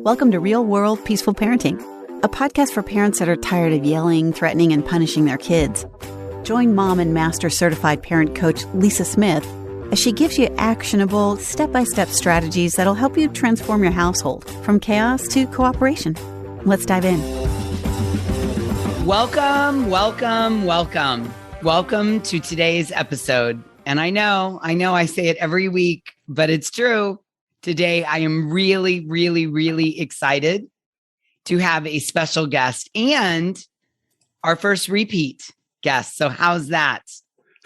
Welcome to Real World Peaceful Parenting, a podcast for parents that are tired of yelling, threatening, and punishing their kids. Join mom and master certified parent coach Lisa Smith as she gives you actionable, step-by-step strategies that'll help you transform your household from chaos to cooperation. Let's dive in. Welcome to today's episode. And I know I say it every week, but it's true. Today, I am really excited to have a special guest and our first repeat guest. So how's that?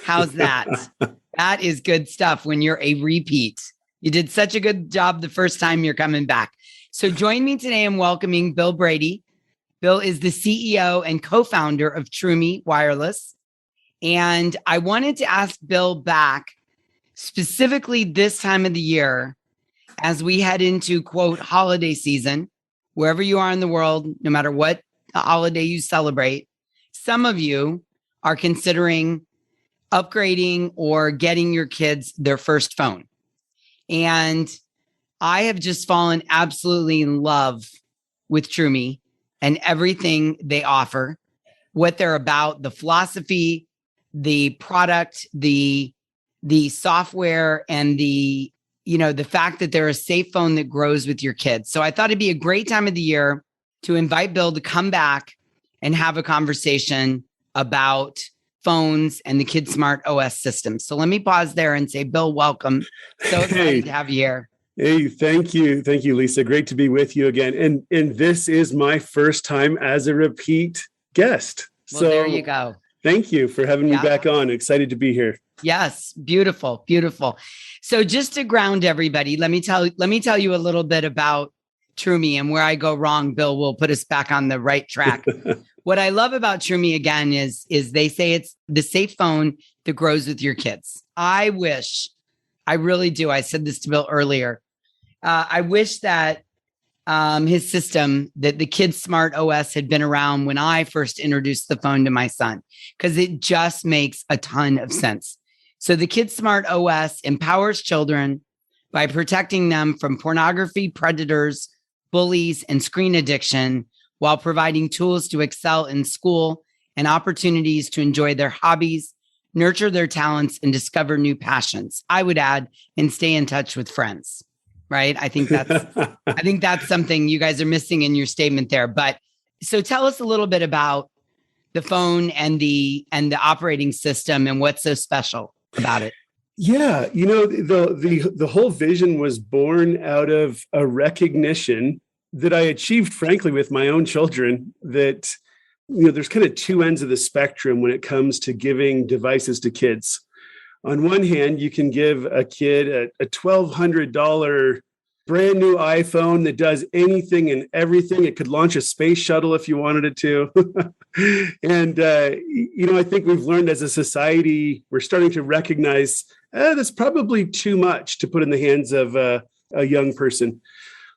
That is good stuff when you're a repeat. You did such a good job the first time, you're coming back. So join me today in welcoming Bill Brady. Bill is the CEO and co-founder of Troomi Wireless. And I wanted to ask Bill back specifically this time of the year as we head into, quote, holiday season, wherever you are in the world, no matter what holiday you celebrate. Some of you are considering upgrading or getting your kids their first phone. And I have just fallen absolutely in love with Troomi and everything they offer, what they're about, the philosophy, the product, the software, and the fact that they're a safe phone that grows with your kids. So I thought it'd be a great time of the year to invite Bill to come back and have a conversation about phones and the Kid Smart OS system. So let me pause there and say, Bill, welcome. So excited to have you here. Hey, thank you. Thank you, Lisa. Great to be with you again. And this is my first time as a repeat guest. Well, so there you go. Thank you for having me back on. Excited to be here. Yes. Beautiful. So just to ground everybody, let me tell you a little bit about Troomi, and where I go wrong, Bill will put us back on the right track. What I love about Troomi again is they say it's the safe phone that grows with your kids. I really do. I said this to Bill earlier. I wish that his system, that the Kid Smart OS had been around when I first introduced the phone to my son, because it just makes a ton of sense. So the Kid Smart OS empowers children by protecting them from pornography, predators, bullies, and screen addiction, while providing tools to excel in school and opportunities to enjoy their hobbies, nurture their talents, and discover new passions. I would add, and stay in touch with friends. Right? I think that's something you guys are missing in your statement there. But so tell us a little bit about the phone and the operating system and what's so special about it. Yeah, the whole vision was born out of a recognition that I achieved, frankly, with my own children, that there's kind of two ends of the spectrum when it comes to giving devices to kids. On one hand, you can give a kid a $1,200 brand new iPhone that does anything and everything. It could launch a space shuttle if you wanted it to. And, I think we've learned as a society, we're starting to recognize that's probably too much to put in the hands of a young person.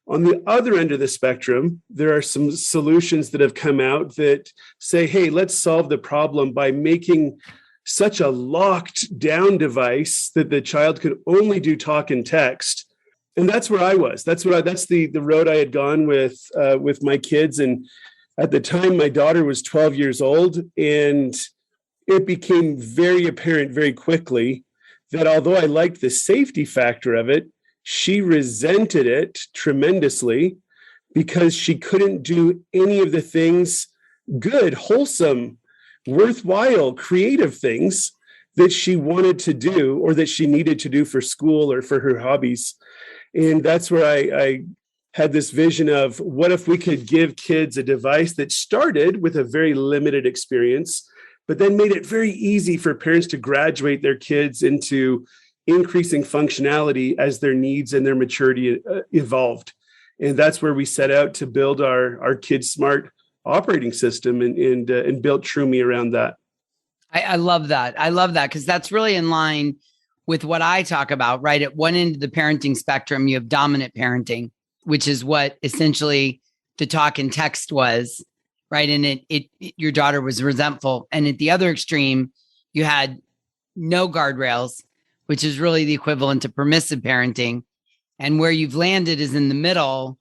On the other end of the spectrum, there are some solutions that have come out that say, hey, let's solve the problem by making such a locked down device that the child could only do talk and text. And that's where I was. That's the road I had gone with my kids. And at the time, my daughter was 12 years old, and it became very apparent very quickly that although I liked the safety factor of it, she resented it tremendously because she couldn't do any of the things, good, wholesome, worthwhile, creative things that she wanted to do or that she needed to do for school or for her hobbies. And that's where I had this vision of, what if we could give kids a device that started with a very limited experience, but then made it very easy for parents to graduate their kids into increasing functionality as their needs and their maturity evolved. And that's where we set out to build our Kid Smart operating system and built Troomi around that. I love that. Because that's really in line with what I talk about, right? At one end of the parenting spectrum, you have dominant parenting, which is what essentially the talk and text was, right? And your daughter was resentful. And at the other extreme, you had no guardrails, which is really the equivalent to permissive parenting. And where you've landed is in the middle,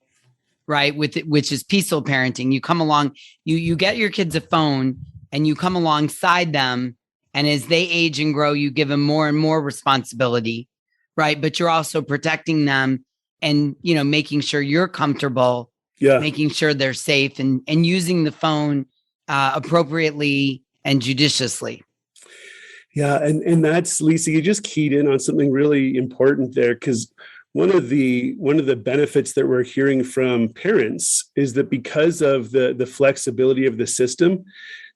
right? Which is peaceful parenting. You come along, you get your kids a phone and you come alongside them. And as they age and grow, you give them more and more responsibility, right? But you're also protecting them and, making sure you're comfortable, making sure they're safe and using the phone appropriately and judiciously. Yeah. And that's, Lisa, you just keyed in on something really important there, because one of the benefits that we're hearing from parents is that because of the flexibility of the system,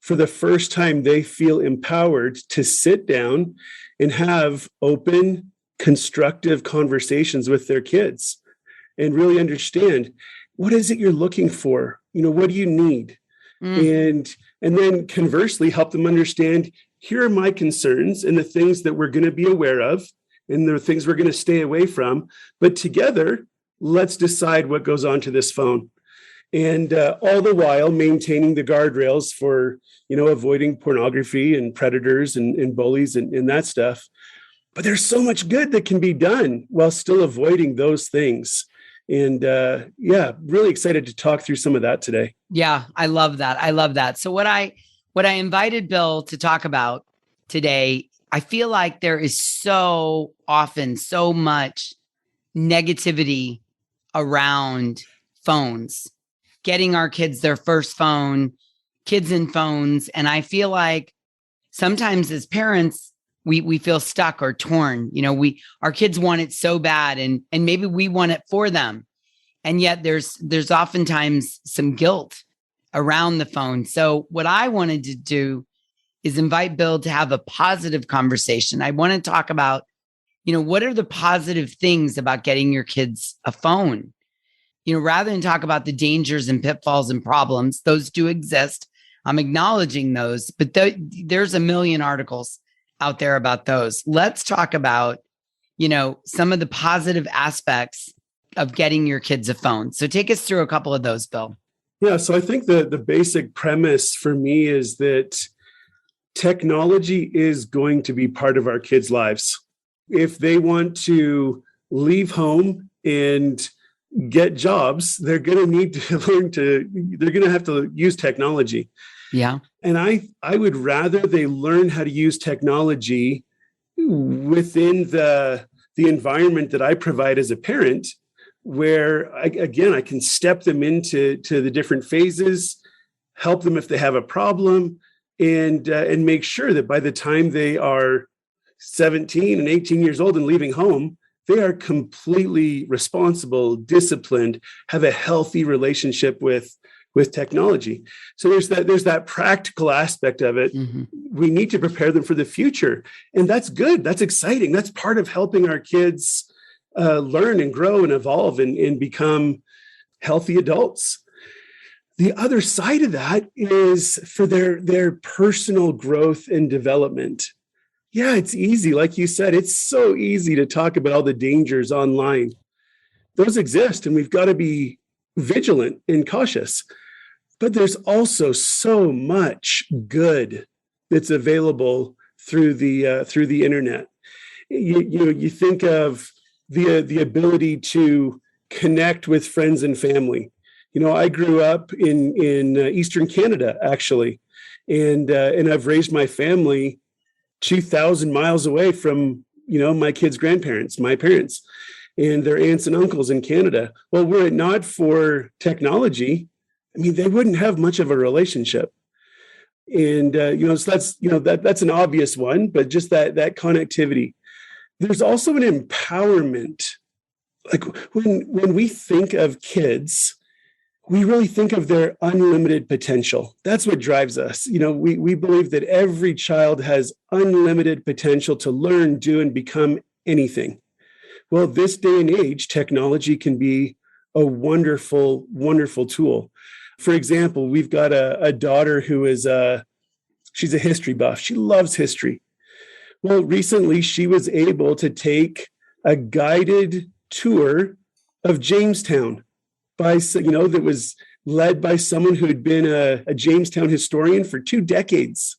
for the first time, they feel empowered to sit down and have open, constructive conversations with their kids and really understand, what is it you're looking for? What do you need? And then conversely, help them understand, here are my concerns and the things that we're going to be aware of and the things we're going to stay away from. But together, let's decide what goes onto this phone. And all the while maintaining the guardrails for, avoiding pornography and predators and bullies and that stuff. But there's so much good that can be done while still avoiding those things. And really excited to talk through some of that today. Yeah, I love that. So what I invited Bill to talk about today, I feel like there is so often so much negativity around phones, getting our kids their first phone, kids and phones. And I feel like sometimes as parents, we feel stuck or torn. Our kids want it so bad and maybe we want it for them. And yet there's oftentimes some guilt around the phone. So what I wanted to do is invite Bill to have a positive conversation. I want to talk about, what are the positive things about getting your kids a phone? Rather than talk about the dangers and pitfalls and problems, those do exist. I'm acknowledging those, but there's a million articles out there about those. Let's talk about, some of the positive aspects of getting your kids a phone. So take us through a couple of those, Bill. Yeah, so I think the basic premise for me is that technology is going to be part of our kids' lives. If they want to leave home and get jobs, they're going to need to they're going to have to use technology. Yeah. And I would rather they learn how to use technology within the environment that I provide as a parent, where I can step them into the different phases, help them if they have a problem, and make sure that by the time they are 17 and 18 years old and leaving home, they are completely responsible, disciplined, have a healthy relationship with technology. So there's that practical aspect of it. Mm-hmm. We need to prepare them for the future. And that's good. That's exciting. That's part of helping our kids learn and grow and evolve and become healthy adults. The other side of that is for their personal growth and development. Yeah, it's easy. Like you said, it's so easy to talk about all the dangers online. Those exist, and we've got to be vigilant and cautious. But there's also so much good that's available through the internet. You think of the ability to connect with friends and family. I grew up in Eastern Canada, actually, and I've raised my family 2,000 miles away from my kids' grandparents, my parents, and their aunts and uncles in Canada. Well, were it not for technology, they wouldn't have much of a relationship. And so that's an obvious one, but just that connectivity. There's also an empowerment. Like when we think of kids, we really think of their unlimited potential. That's what drives us. We believe that every child has unlimited potential to learn, do, and become anything. Well, this day and age, technology can be a wonderful, wonderful tool. For example, we've got a daughter who is she's a history buff. She loves history. Well, recently she was able to take a guided tour of Jamestown that was led by someone who had been a Jamestown historian for 2 decades.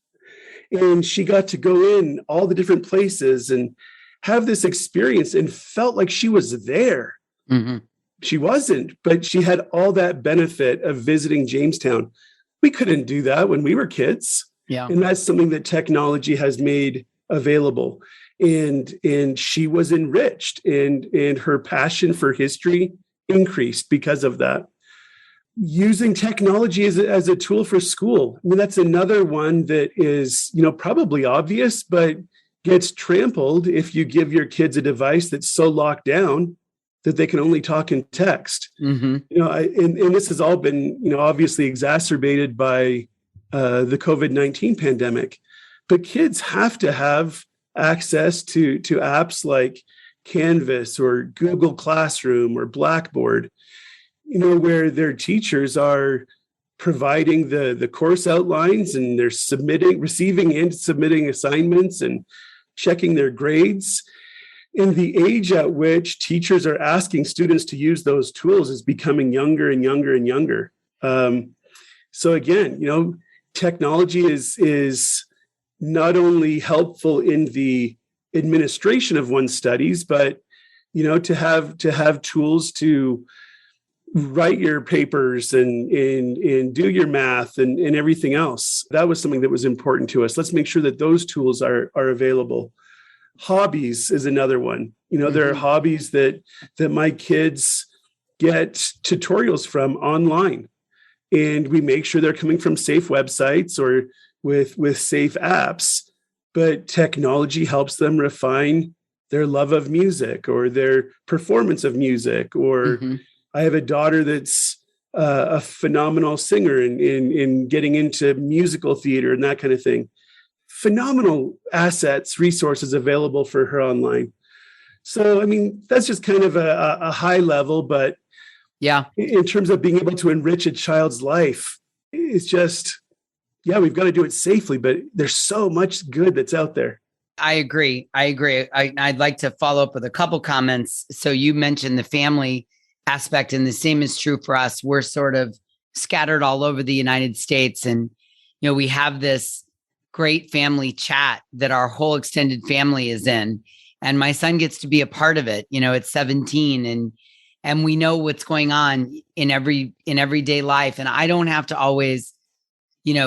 And she got to go in all the different places and have this experience and felt like she was there. Mm-hmm. She wasn't, but she had all that benefit of visiting Jamestown. We couldn't do that when we were kids. Yeah. And that's something that technology has made available. And she was enriched, and her passion for history increased because of that. Using technology as a tool for school. I mean, that's another one that is, probably obvious, but gets trampled if you give your kids a device that's so locked down that they can only talk and text. Mm-hmm. And this has all been, obviously exacerbated by the COVID-19 pandemic. But kids have to have access to apps like Canvas or Google Classroom or Blackboard, where their teachers are providing the course outlines, and they're receiving and submitting assignments and checking their grades. And the age at which teachers are asking students to use those tools is becoming younger and younger and younger. So again, technology is not only helpful in the administration of one's studies, but to have tools to write your papers and do your math and everything else. That was something that was important to us. Let's make sure that those tools are available. Hobbies is another one. There are hobbies that my kids get tutorials from online, and we make sure they're coming from safe websites or with safe apps. But technology helps them refine their love of music or their performance of music. Or I have a daughter that's a phenomenal singer in getting into musical theater and that kind of thing. Phenomenal assets, resources available for her online. So, I mean, that's just kind of a high level, but yeah, in terms of being able to enrich a child's life, it's just, we've got to do it safely, but there's so much good that's out there. I agree. I'd like to follow up with a couple comments. So you mentioned the family aspect, and the same is true for us. We're sort of scattered all over the United States, and we have this great family chat that our whole extended family is in, and my son gets to be a part of it. At 17, and we know what's going on in everyday life, and I don't have to always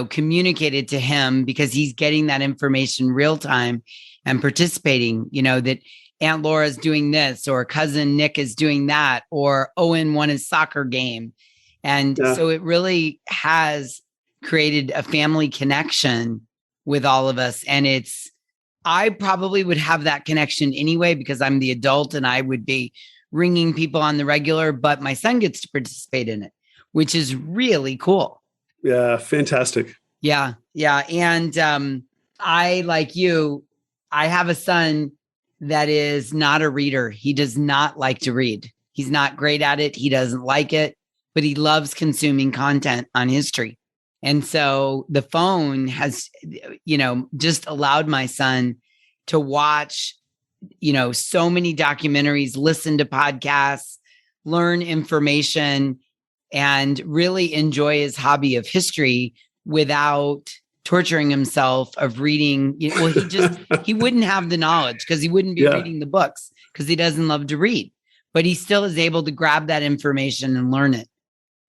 communicate it to him because he's getting that information real time and participating. That Aunt Laura's doing this, or cousin Nick is doing that, or Owen won his soccer game. And so it really has created a family connection with all of us. And I probably would have that connection anyway, because I'm the adult and I would be ringing people on the regular, but my son gets to participate in it, which is really cool. Yeah. Fantastic. Yeah. Yeah. And I, like you, I have a son that is not a reader. He does not like to read. He's not great at it. He doesn't like it, but he loves consuming content on history. And so the phone has, just allowed my son to watch, so many documentaries, listen to podcasts, learn information, and really enjoy his hobby of history without torturing himself of reading. Well, he wouldn't have the knowledge because he wouldn't be reading the books because he doesn't love to read, but he still is able to grab that information and learn it.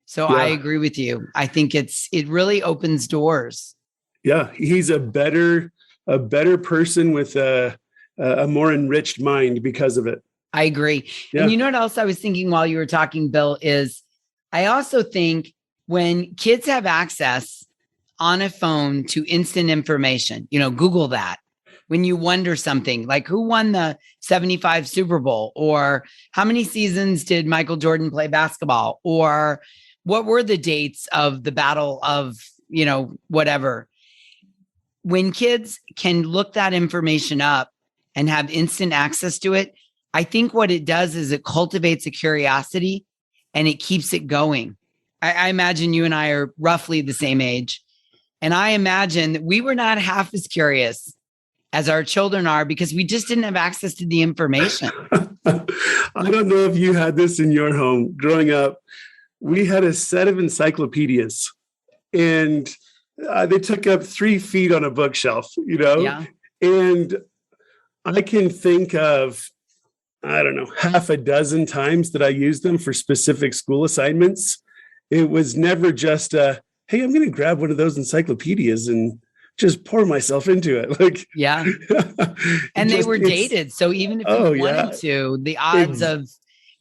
So I agree with you. I think it really opens doors. Yeah. He's a better person with a more enriched mind because of it. I agree. Yeah. And you know what else I was thinking while you were talking, Bill, is I also think when kids have access on a phone to instant information, Google that. When you wonder something like who won the 75 Super Bowl, or how many seasons did Michael Jordan play basketball, or what were the dates of the battle of, whatever. When kids can look that information up and have instant access to it, I think what it does is it cultivates a curiosity and it keeps it going. I imagine you and I are roughly the same age. And I imagine that we were not half as curious as our children are because we just didn't have access to the information. I don't know if you had this in your home. Growing up, we had a set of encyclopedias, and they took up 3 feet on a bookshelf, Yeah. And I can think of I don't know, half a dozen times that I used them for specific school assignments. It was never just hey, I'm going to grab one of those encyclopedias and just pour myself into it. Like, Yeah. And they were dated. So even if you wanted to, the odds of,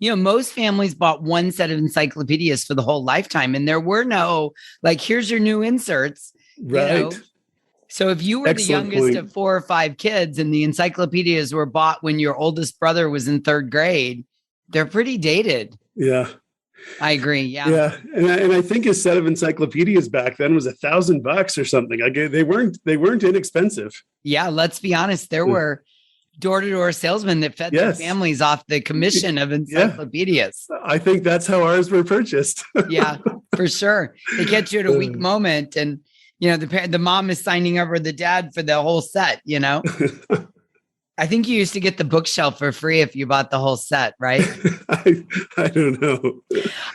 most families bought one set of encyclopedias for the whole lifetime. And there were no, like, here's your new inserts. Right. So if you were the youngest of 4 or 5 kids and the encyclopedias were bought when your oldest brother was in 3rd grade, they're pretty dated. Yeah. I agree. Yeah. Yeah. And I think a set of encyclopedias back then was $1,000 or something. They weren't inexpensive. Yeah. Let's be honest. There were door-to-door salesmen that fed their families off the commission of encyclopedias. Yeah. I think that's how ours were purchased. Yeah, for sure. They catch you at a weak moment, and the mom is signing up for the dad for the whole set. I think you used to get the bookshelf for free if you bought the whole set, right? I don't know.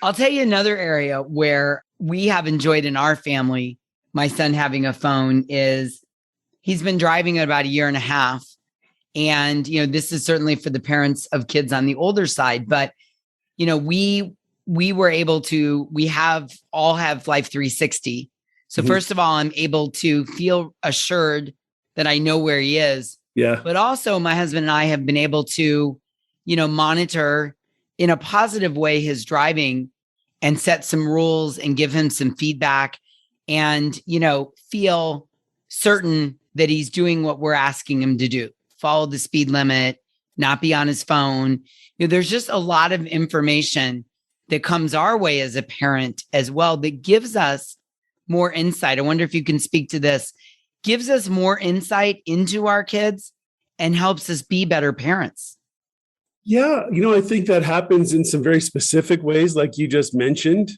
I'll tell you another area where we have enjoyed in our family, my son having a phone, is he's been driving at about 1.5 years. And, this is certainly for the parents of kids on the older side, but, we were able to, all have Life 360. So first of all, I'm able to feel assured that I know where he is. Yeah. But also my husband and I have been able to, monitor in a positive way his driving and set some rules and give him some feedback and, feel certain that he's doing what we're asking him to do. Follow the speed limit, not be on his phone. There's just a lot of information that comes our way as a parent as well that gives us more insight. I wonder if you can speak to this. Gives us more insight into our kids and helps us be better parents. Yeah, I think that happens in some very specific ways, like you just mentioned.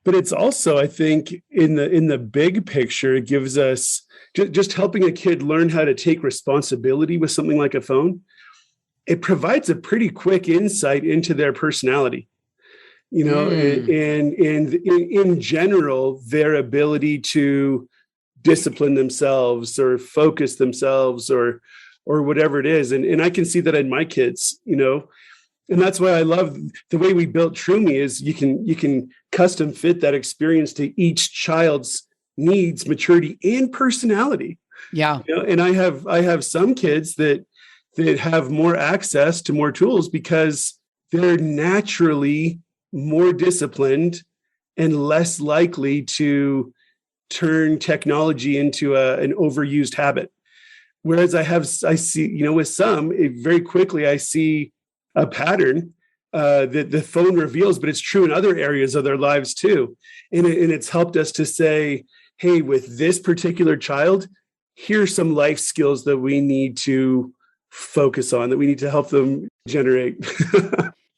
But it's also, I think, in the big picture, it gives us just helping a kid learn how to take responsibility with something like a phone. It provides a pretty quick insight into their personality, and in general, their ability to discipline themselves or focus themselves or whatever it is. And I can see that in my kids, and that's why I love the way we built Troomi is you can custom fit that experience to each child's needs, maturity, and personality. Yeah. And I have some kids that have more access to more tools because they're naturally more disciplined and less likely to turn technology into an overused habit. Whereas I see, with some, very quickly I see a pattern that the phone reveals, but it's true in other areas of their lives too. And it's helped us to say, hey, with this particular child, here's some life skills that we need to focus on, that we need to help them generate.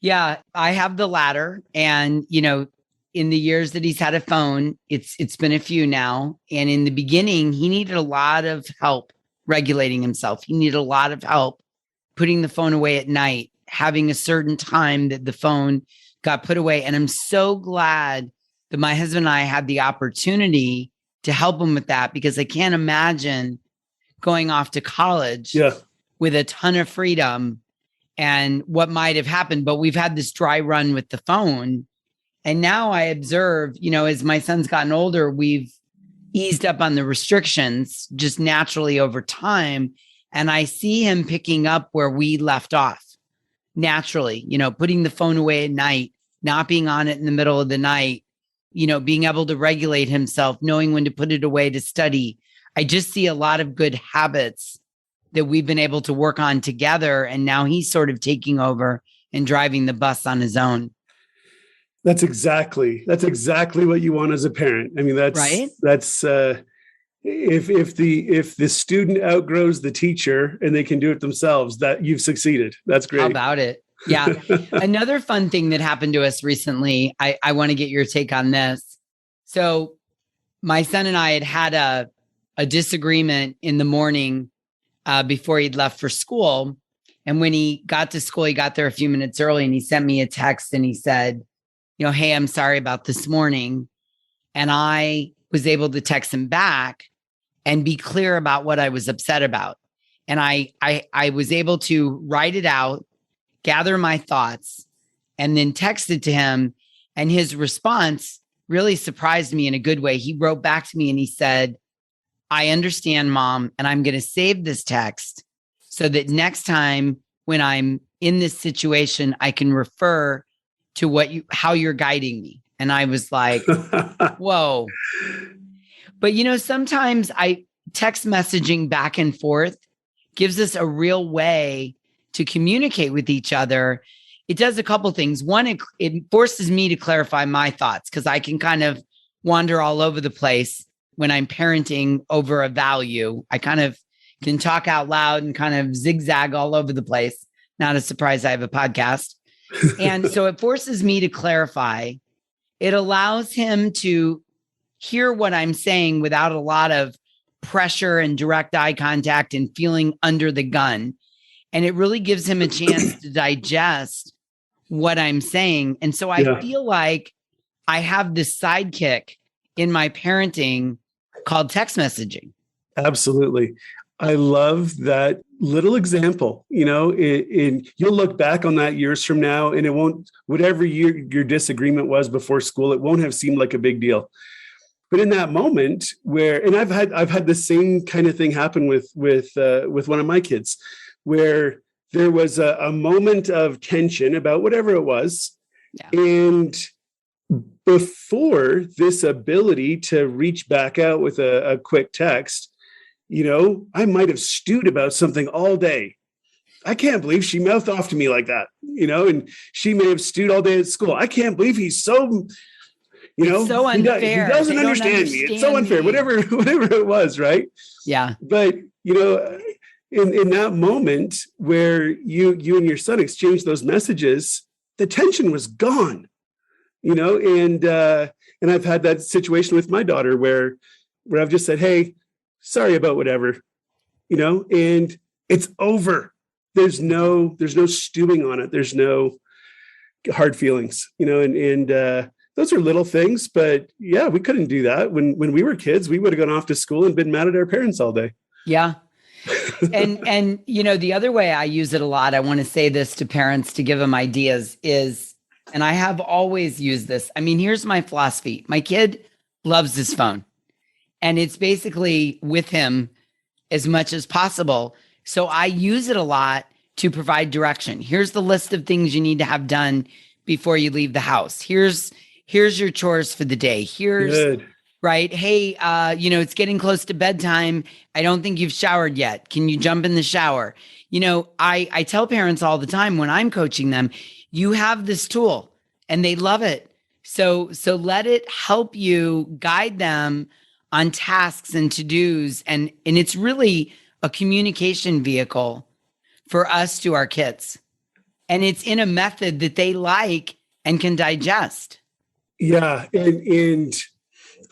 Yeah, I have the latter. And, in the years that he's had a phone, it's been a few now. And in the beginning, he needed a lot of help regulating himself. He needed a lot of help putting the phone away at night, having a certain time that the phone got put away. And I'm so glad that my husband and I had the opportunity to help him with that, because I can't imagine going off to college with a ton of freedom and what might have happened. But we've had this dry run with the phone. And now I observe, as my son's gotten older, we've eased up on the restrictions just naturally over time. And I see him picking up where we left off naturally, putting the phone away at night, not being on it in the middle of the night, being able to regulate himself, knowing when to put it away to study. I just see a lot of good habits that we've been able to work on together. And now he's sort of taking over and driving the bus on his own. That's exactly what you want as a parent. I mean, that's right. That's if the student outgrows the teacher and they can do it themselves, that you've succeeded. That's great. How about it? Yeah. Another fun thing that happened to us recently, I want to get your take on this. So my son and I had a disagreement in the morning before he'd left for school. And when he got to school, he got there a few minutes early and he sent me a text and he said, hey, I'm sorry about this morning. And I was able to text him back and be clear about what I was upset about. And I was able to write it out, gather my thoughts, and then text it to him. And his response really surprised me in a good way. He wrote back to me and he said, I understand, Mom, and I'm going to save this text so that next time when I'm in this situation, I can refer to how you're guiding me. And I was like, whoa. But sometimes text messaging back and forth gives us a real way to communicate with each other. It does a couple things. One, it forces me to clarify my thoughts because I can kind of wander all over the place when I'm parenting over a value. I kind of can talk out loud and kind of zigzag all over the place. Not a surprise, I have a podcast. And so it forces me to clarify. It allows him to hear what I'm saying without a lot of pressure and direct eye contact and feeling under the gun. And it really gives him a chance to digest what I'm saying. And so I feel like I have this sidekick in my parenting called text messaging. Absolutely. I love that little example. You'll look back on that years from now, and it won't, whatever your disagreement was before school, it won't have seemed like a big deal. But in that moment and I've had the same kind of thing happen with one of my kids, where there was a moment of tension about whatever it was. Yeah. And before this ability to reach back out with a quick text, I might have stewed about something all day. I can't believe she mouthed off to me like that, and she may have stewed all day at school. I can't believe he's so, it's so unfair. He doesn't understand me. It's so unfair, whatever it was. Right. Yeah. But, in that moment where you and your son exchanged those messages, the tension was gone, and I've had that situation with my daughter where I've just said, hey, sorry about whatever, and it's over. There's no stewing on it. There's no hard feelings, and those are little things, but yeah, we couldn't do that when we were kids. We would have gone off to school and been mad at our parents all day. Yeah. And the other way I use it a lot, I want to say this to parents to give them ideas is, and I have always used this. I mean, here's my philosophy. My kid loves his phone, and it's basically with him as much as possible. So I use it a lot to provide direction. Here's the list of things you need to have done before you leave the house. Here's your chores for the day. Good. Right. Hey, it's getting close to bedtime. I don't think you've showered yet. Can you jump in the shower? I tell parents all the time when I'm coaching them, you have this tool and they love it. So let it help you guide them on tasks and to-dos. And it's really a communication vehicle for us to our kids. And it's in a method that they like and can digest. Yeah. And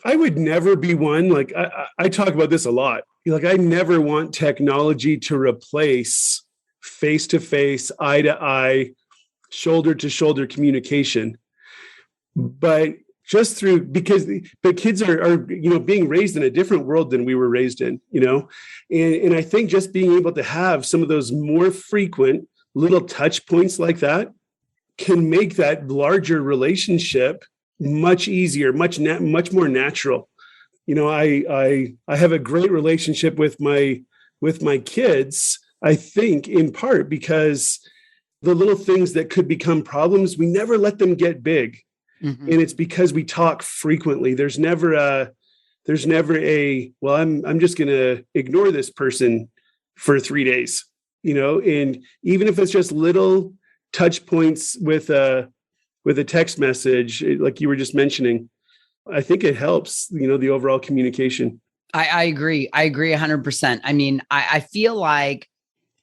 I would never be one, like I talk about this a lot. Like I never want technology to replace face-to-face, eye-to-eye, shoulder-to-shoulder communication. But just but kids are being raised in a different world than we were raised in, and I think just being able to have some of those more frequent little touch points like that can make that larger relationship much easier, much more natural. I have a great relationship with my kids, I think in part because the little things that could become problems, we never let them get big. Mm-hmm. And it's because we talk frequently. There's never a, well, I'm just going to ignore this person for 3 days, and even if it's just little touch points with a text message, like you were just mentioning, I think it helps, the overall communication. I agree. I agree 100%. I mean, I feel like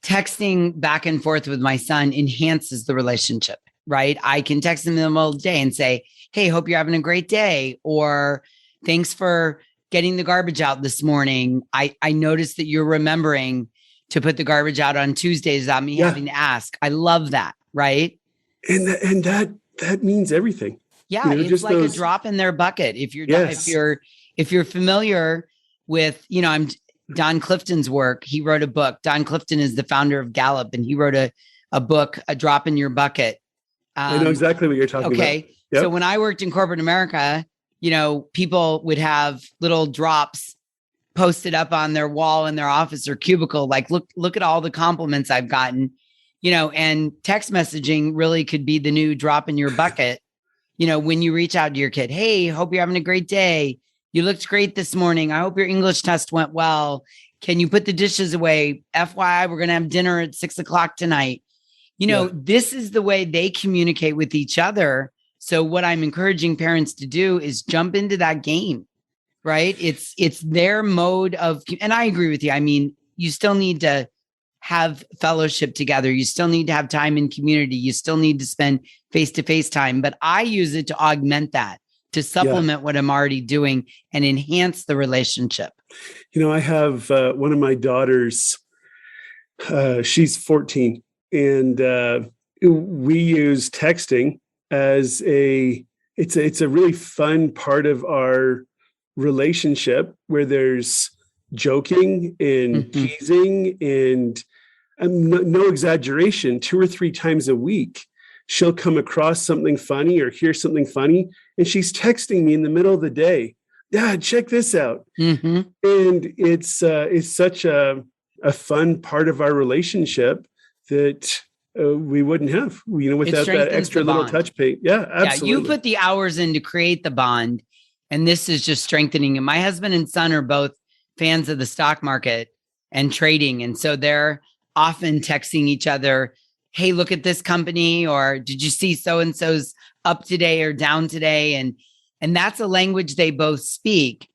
texting back and forth with my son enhances the relationship, right? I can text him in the middle of the day and say, hey, hope you're having a great day. Or thanks for getting the garbage out this morning. I noticed that you're remembering to put the garbage out on Tuesdays without me having to ask. I love that. Right. And that means everything. Yeah. It's like a drop in their bucket. If you're familiar with, I'm Don Clifton's work. He wrote a book. Don Clifton is the founder of Gallup, and he wrote a a book, A Drop in Your Bucket. I know exactly what you're talking about. Okay. Yep. So when I worked in corporate America, people would have little drops posted up on their wall in their office or cubicle. Like, look at all the compliments I've gotten, and text messaging really could be the new drop in your bucket. When you reach out to your kid, hey, hope you're having a great day. You looked great this morning. I hope your English test went well. Can you put the dishes away? FYI, we're going to have dinner at 6:00 tonight. This is the way they communicate with each other. So what I'm encouraging parents to do is jump into that game, right? It's their mode of, and I agree with you. I mean, you still need to have fellowship together. You still need to have time in community. You still need to spend face-to-face time, but I use it to augment that, to supplement what I'm already doing and enhance the relationship. I have one of my daughters, she's 14, and we use texting as it's a really fun part of our relationship where there's joking and teasing and no exaggeration, 2 or 3 times a week, she'll come across something funny or hear something funny, and she's texting me in the middle of the day, Dad, check this out. And it's such a fun part of our relationship that we wouldn't have, without that extra little touch point. Yeah, absolutely. Yeah, you put the hours in to create the bond, and this is just strengthening it. My husband and son are both fans of the stock market and trading, and so they're often texting each other, hey, look at this company, or did you see so-and-so's up today or down today? And that's a language they both speak.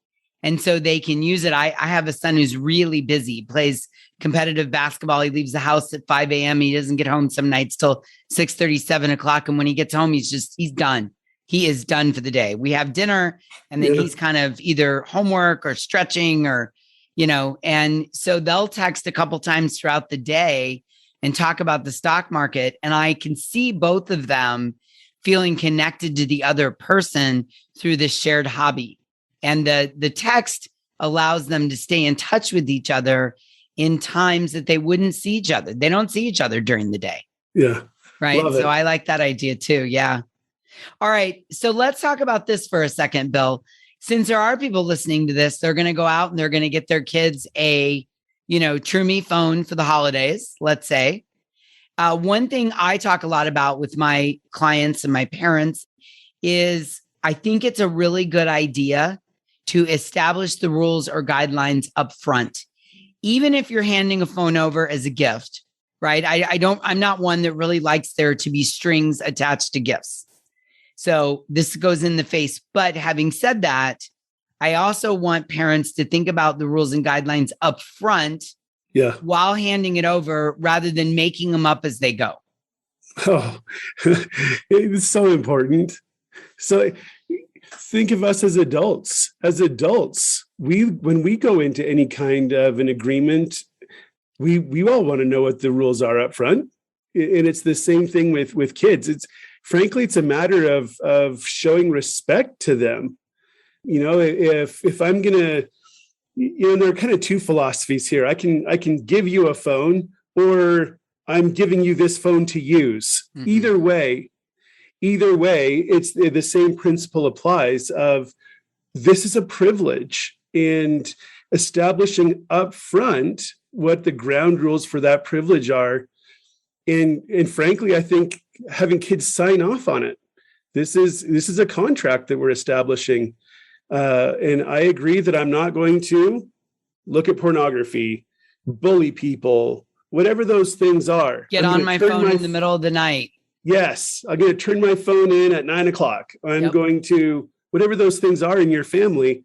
And so they can use it. I have a son who's really busy, he plays competitive basketball. He leaves the house at 5 a.m. He doesn't get home some nights till 6:30, 7 o'clock. And when he gets home, he's done. He is done for the day. We have dinner, and then he's kind of either homework or stretching or, and so they'll text a couple times throughout the day and talk about the stock market. And I can see both of them feeling connected to the other person through this shared hobby. And the text allows them to stay in touch with each other in times that they wouldn't see each other. They don't see each other during the day. Yeah. Right. So I like that idea too. Yeah. All right. So let's talk about this for a second, Bill. Since there are people listening to this, they're going to go out and they're going to get their kids a, Troomi phone for the holidays, let's say. One thing I talk a lot about with my clients and my parents is I think it's a really good idea to establish the rules or guidelines up front, even if you're handing a phone over as a gift, right? I'm not one that really likes there to be strings attached to gifts. So this goes in the face. But having said that, I also want parents to think about the rules and guidelines up front while handing it over rather than making them up as they go. Oh, it's so important. So think of us as adults. As adults, when we go into any kind of an agreement, we all want to know what the rules are up front. And it's the same thing with kids. Frankly, it's a matter of showing respect to them. If I'm going to, there are kind of 2 philosophies here. I can give you a phone, or I'm giving you this phone to use. Either way, it's the same principle applies of this is a privilege, and establishing up front what the ground rules for that privilege are. And frankly, I think having kids sign off on it. This is a contract that we're establishing. And I agree that I'm not going to look at pornography, bully people, whatever those things are. Get on my phone in the middle of the night. Yes, I'm going to turn my phone in at 9 o'clock. I'm going to, whatever those things are in your family,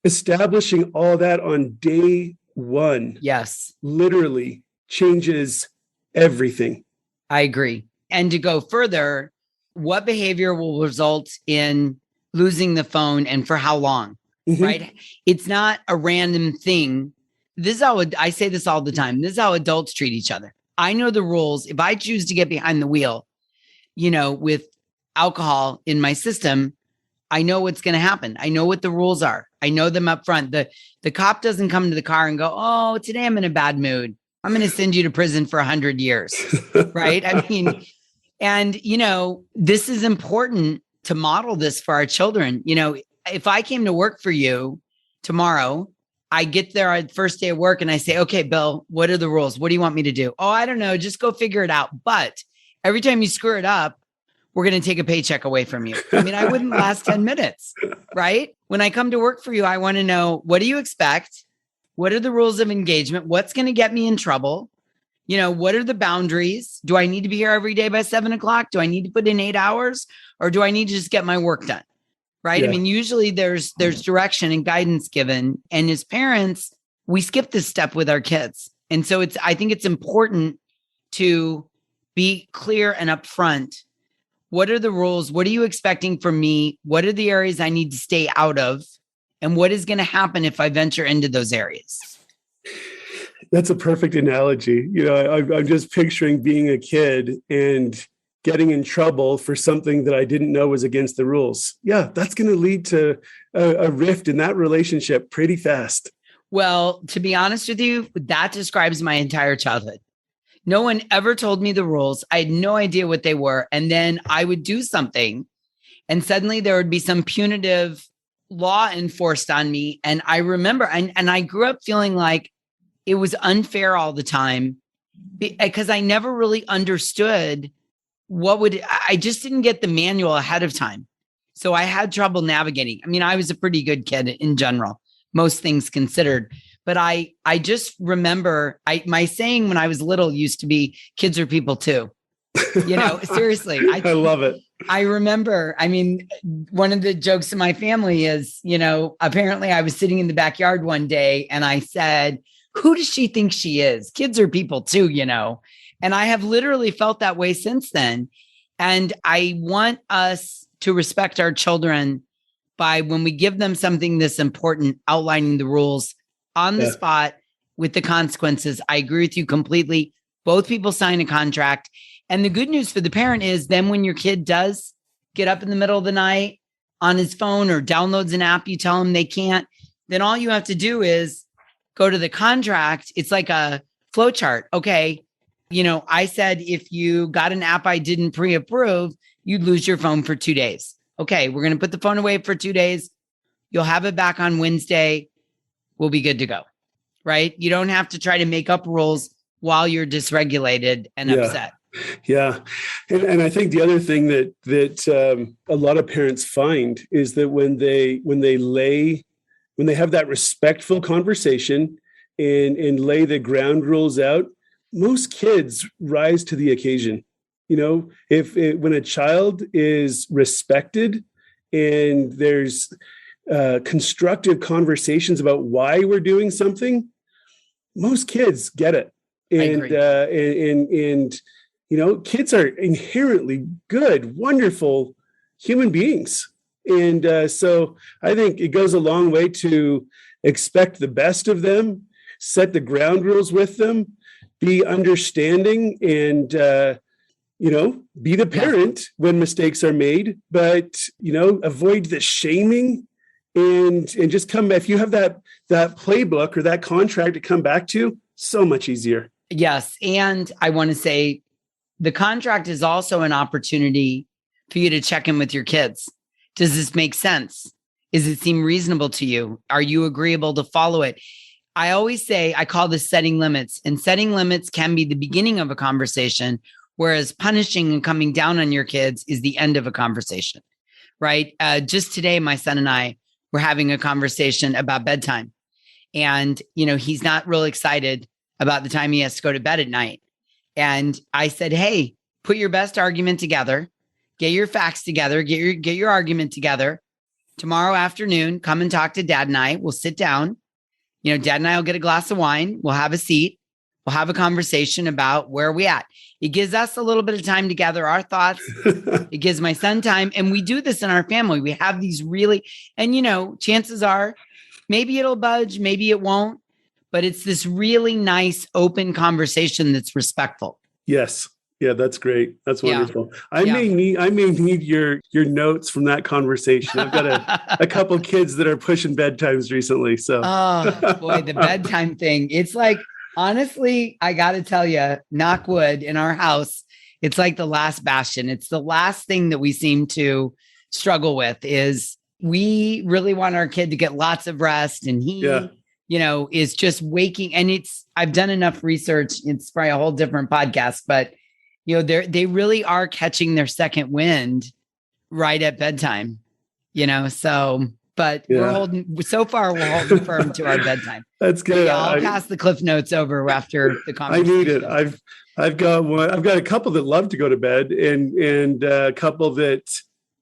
establishing all that on day one. Yes. Literally changes everything. I agree. And to go further, what behavior will result in losing the phone and for how long, right? It's not a random thing. This is how I say this all the time. This is how adults treat each other. I know the rules. If I choose to get behind the wheel, with alcohol in my system, I know what's going to happen. I know what the rules are. I know them up front. The cop doesn't come to the car and go, oh, today I'm in a bad mood. I'm going to send you to prison for 100 years. Right. I mean, and, this is important to model this for our children. If I came to work for you tomorrow, I get there on the first day of work and I say, okay, Bill, what are the rules? What do you want me to do? Oh, I don't know. Just go figure it out. But every time you screw it up, we're going to take a paycheck away from you. I mean, I wouldn't last 10 minutes, right? When I come to work for you, I want to know, what do you expect? What are the rules of engagement? What's going to get me in trouble? What are the boundaries? Do I need to be here every day by 7:00? Do I need to put in 8 hours, or do I need to just get my work done? Right. Yeah. I mean, usually there's direction and guidance given. And as parents, we skip this step with our kids. And so I think it's important to be clear and upfront. What are the rules? What are you expecting from me? What are the areas I need to stay out of? And what is going to happen if I venture into those areas? That's a perfect analogy. I'm just picturing being a kid and getting in trouble for something that I didn't know was against the rules. Yeah, that's going to lead to a rift in that relationship pretty fast. Well, to be honest with you, that describes my entire childhood. No one ever told me the rules. I had no idea what they were. And then I would do something and suddenly there would be some punitive law enforced on me. And I remember, and I grew up feeling like it was unfair all the time because I never really understood I just didn't get the manual ahead of time. So I had trouble navigating. I mean, I was a pretty good kid in general, most things considered, but I just remember my saying when I was little used to be, kids are people too. Seriously. I love it. I remember, one of the jokes in my family is, apparently I was sitting in the backyard one day and I said, who does she think she is? Kids are people too, And I have literally felt that way since then. And I want us to respect our children by, when we give them something this important, outlining the rules on the spot with the consequences. I agree with you completely. Both people sign a contract. And the good news for the parent is then when your kid does get up in the middle of the night on his phone or downloads an app you tell them they can't, then all you have to do is go to the contract. It's like a flow chart. Okay. I said, if you got an app I didn't pre-approve, you'd lose your phone for 2 days. Okay, we're going to put the phone away for 2 days. You'll have it back on Wednesday. We'll be good to go. Right? You don't have to try to make up rules while you're dysregulated and upset. Yeah. And I think the other thing that a lot of parents find is that when they have that respectful conversation and lay the ground rules out, most kids rise to the occasion. When a child is respected and there's constructive conversations about why we're doing something, most kids get it. And kids are inherently good, wonderful human beings. And so I think it goes a long way to expect the best of them, set the ground rules with them, be understanding, and, be the parent when mistakes are made, but, avoid the shaming and just come. If you have that playbook or that contract to come back to, so much easier. Yes. And I want to say the contract is also an opportunity for you to check in with your kids. Does this make sense? Does it seem reasonable to you? Are you agreeable to follow it? I always say, I call this setting limits, and setting limits can be the beginning of a conversation, whereas punishing and coming down on your kids is the end of a conversation, right? Just today, my son and I were having a conversation about bedtime, and, he's not real excited about the time he has to go to bed at night. And I said, hey, put your best argument together, get your facts together, get your argument together. Tomorrow afternoon, come and talk to Dad and I. We'll sit down. Dad and I will get a glass of wine. We'll have a seat. We'll have a conversation about where are we at. It gives us a little bit of time to gather our thoughts. It gives my son time. And we do this in our family. We have these really, and chances are maybe it'll budge, maybe it won't, but it's this really nice, open conversation that's respectful. Yes. Yeah, that's great. That's wonderful. I may need your notes from that conversation. I've got a couple kids that are pushing bedtimes recently. So oh boy, the bedtime thing. It's like Honestly, I got to tell you, knock wood, in our house, it's like the last bastion. It's the last thing that we seem to struggle with is we really want our kid to get lots of rest. And he, is just waking. And I've done enough research. It's probably a whole different podcast, but they really are catching their second wind right at bedtime, but we're holding firm to our bedtime. That's good. Yeah, I'll pass the cliff notes over after the conversation. I need it. I've got one. I've got a couple that love to go to bed, and a couple that,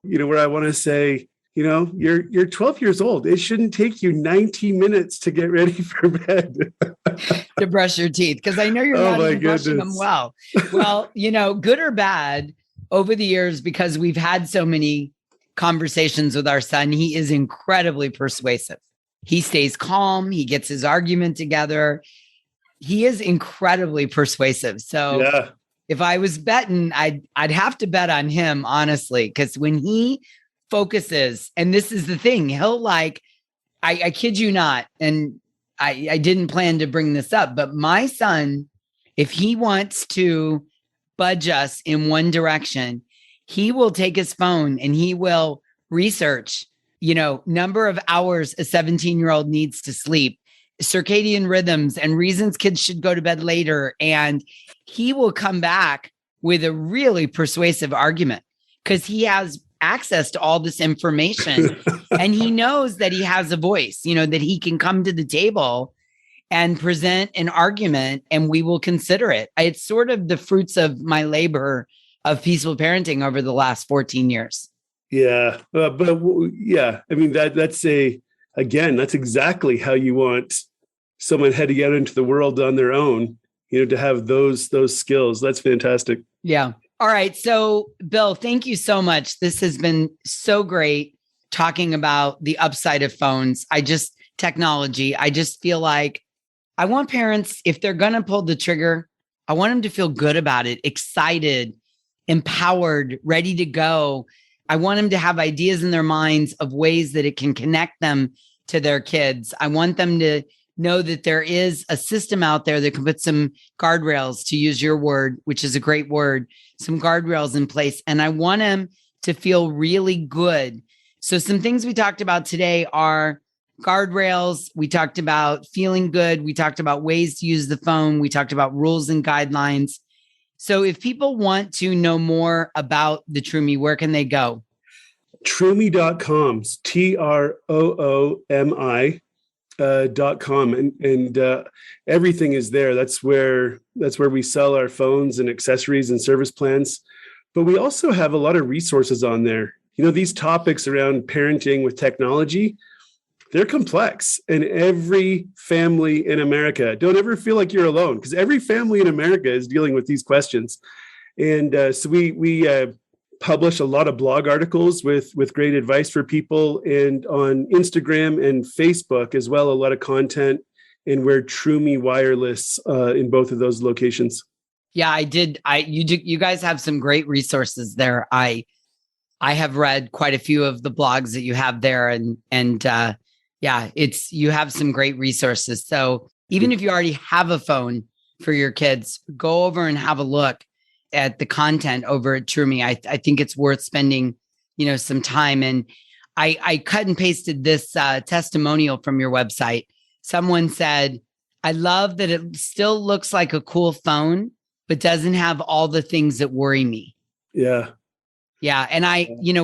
where I want to say, you're 12 years old. It shouldn't take you 90 minutes to get ready for bed. To brush your teeth, because I know you're not even brushing them well. Well, good or bad, over the years, because we've had so many conversations with our son, he is incredibly persuasive. He stays calm. He gets his argument together. He is incredibly persuasive. So if I was betting, I'd have to bet on him, honestly, because when he focuses, and this is the thing, he'll I kid you not, and I didn't plan to bring this up, but my son, if he wants to budge us in one direction, he will take his phone and he will research, number of hours a 17-year-old needs to sleep, circadian rhythms, and reasons kids should go to bed later. And he will come back with a really persuasive argument because he has access to all this information and he knows that he has a voice, that he can come to the table and present an argument and we will consider it. It's sort of the fruits of my labor of peaceful parenting over the last 14 years. Yeah. I mean, that's exactly how you want someone heading out into the world on their own, to have those skills. That's fantastic. Yeah. All right. So Bill, thank you so much. This has been so great talking about the upside of phones. Technology. I just feel like I want parents, if they're going to pull the trigger, I want them to feel good about it, excited, empowered, ready to go. I want them to have ideas in their minds of ways that it can connect them to their kids. I want them to know that there is a system out there that can put some guardrails, to use your word, which is a great word, some guardrails in place. And I want them to feel really good. So some things we talked about today are guardrails. We talked about feeling good. We talked about ways to use the phone. We talked about rules and guidelines. So if people want to know more about the Troomi, where can they go? Troomi.com, Troomi.com, and everything is there. That's where we sell our phones and accessories and service plans. But we also have a lot of resources on there. These topics around parenting with technology, they're complex, and every family in America, don't ever feel like you're alone, because every family in America is dealing with these questions. And so we publish a lot of blog articles with great advice for people, and on Instagram and Facebook as well, a lot of content, and we're Troomi Wireless in both of those locations. Yeah, I did. You guys have some great resources there. I have read quite a few of the blogs that you have there, and you have some great resources. So even if you already have a phone for your kids, go over and have a look at the content over at Troomi. I think it's worth spending, some time. And I cut and pasted this testimonial from your website. Someone said, I love that it still looks like a cool phone, but doesn't have all the things that worry me. Yeah. Yeah. And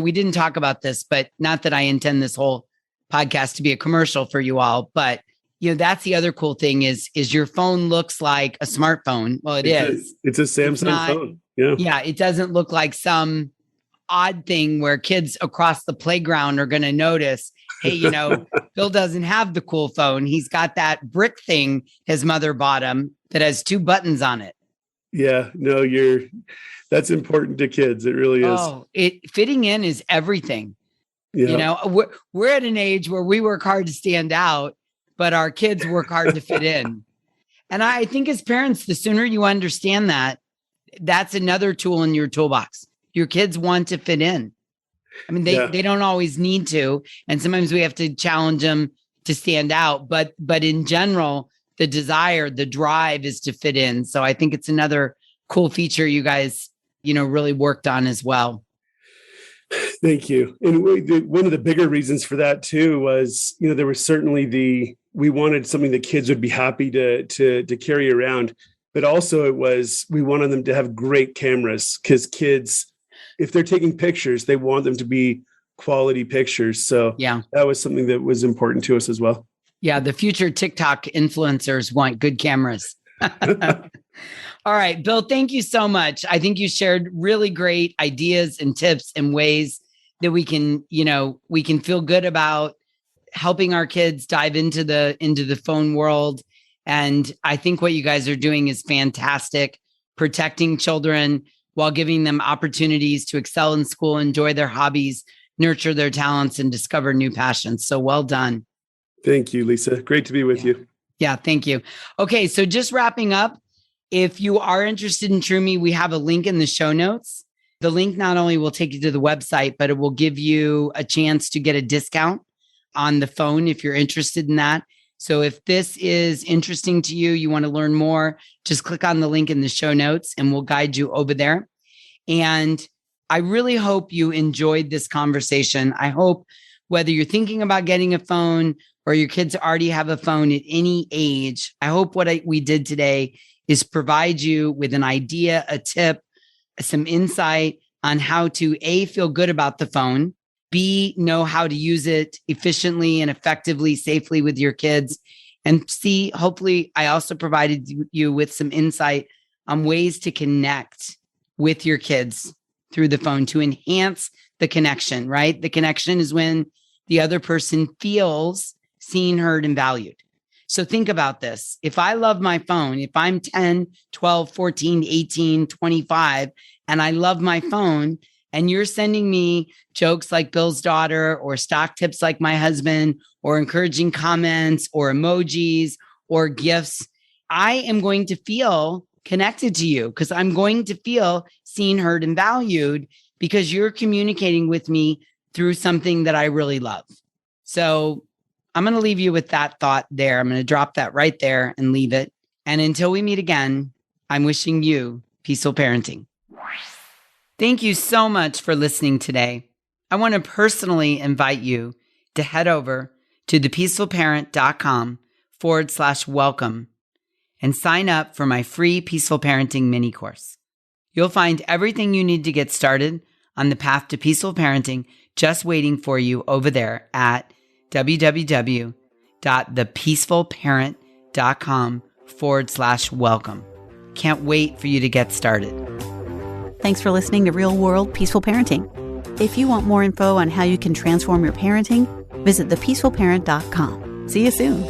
we didn't talk about this, but not that I intend this whole podcast to be a commercial for you all, but that's the other cool thing is your phone looks like a smartphone. Well, it's a Samsung phone. Yeah. Yeah. It doesn't look like some odd thing where kids across the playground are going to notice, hey, Bill doesn't have the cool phone. He's got that brick thing his mother bought him that has 2 buttons on it. Yeah. No, that's important to kids. It really is. Oh, fitting in is everything. Yeah. We're at an age where we work hard to stand out, but our kids work hard to fit in. And I think as parents, the sooner you understand that, that's another tool in your toolbox. Your kids want to fit in. I mean, they don't always need to. And sometimes we have to challenge them to stand out. But in general, the desire, the drive is to fit in. So I think it's another cool feature you guys, really worked on as well. Thank you. And one of the bigger reasons for that too was, there was certainly we wanted something that kids would be happy to carry around, but also we wanted them to have great cameras, because kids, if they're taking pictures, they want them to be quality pictures. So yeah, that was something that was important to us as well. Yeah, the future TikTok influencers want good cameras. All right, Bill, thank you so much. I think you shared really great ideas and tips and ways that we can feel good about helping our kids dive into the phone world. And I think what you guys are doing is fantastic, protecting children while giving them opportunities to excel in school, enjoy their hobbies, nurture their talents, and discover new passions. So well done. Thank you, Lisa. Great to be with you. Yeah, thank you. Okay, so just wrapping up, if you are interested in Troomi, we have a link in the show notes. The link not only will take you to the website, but it will give you a chance to get a discount on the phone if you're interested in that. So if this is interesting to you, you want to learn more, just click on the link in the show notes and we'll guide you over there. And I really hope you enjoyed this conversation. I hope whether you're thinking about getting a phone or your kids already have a phone at any age, I hope what we did today is provide you with an idea, a tip, some insight on how to A, feel good about the phone, B, know how to use it efficiently and effectively, safely with your kids, and C, hopefully I also provided you with some insight on ways to connect with your kids through the phone to enhance the connection, right? The connection is when the other person feels seen, heard, and valued. So think about this. If I love my phone, if I'm 10, 12, 14, 18, 25, and I love my phone, and you're sending me jokes like Bill's daughter or stock tips like my husband or encouraging comments or emojis or gifts, I am going to feel connected to you because I'm going to feel seen, heard, and valued because you're communicating with me through something that I really love. So I'm going to leave you with that thought there. I'm going to drop that right there and leave it. And until we meet again, I'm wishing you peaceful parenting. Thank you so much for listening today. I want to personally invite you to head over to thepeacefulparent.com/welcome and sign up for my free Peaceful Parenting mini course. You'll find everything you need to get started on the path to peaceful parenting just waiting for you over there at www.thepeacefulparent.com/welcome. Can't wait for you to get started. Thanks for listening to Real World Peaceful Parenting. If you want more info on how you can transform your parenting, visit thepeacefulparent.com. See you soon.